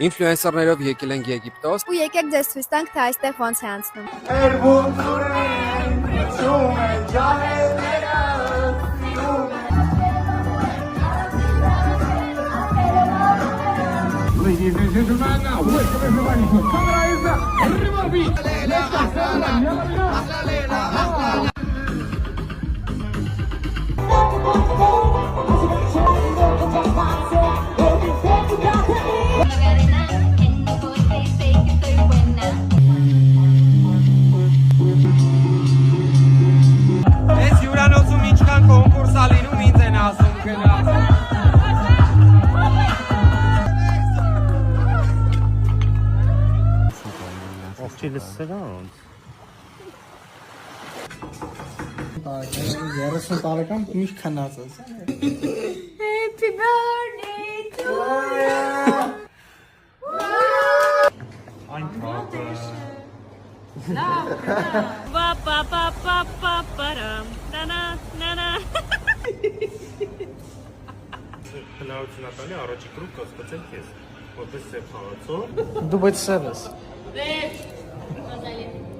Ինֆլուենսերներով եկել ենք Եգիպտոս։ Ու եկեք ձեզ ցույց տանք, թե այստեղ ոնց է անցնում։ Ladies and gentlemen, welcome everybody. Camera is River Beach. Ես հյուրանոցում ինչքան կոնկուրս ա լինում, ինձ են ասում գնաց։ Ողջույնս սրանց։ 30 տարեկան միշտ քնած ես։ Happy birthday to you. Այն փապը։ Ba ba ba ba ba ba na na na na. Հնարություն ատալի առաջի կրուկ կասկածել քեզ, որպես սև խաղացող։ Դու բայց սև ես։ Վերջ, Մազալի։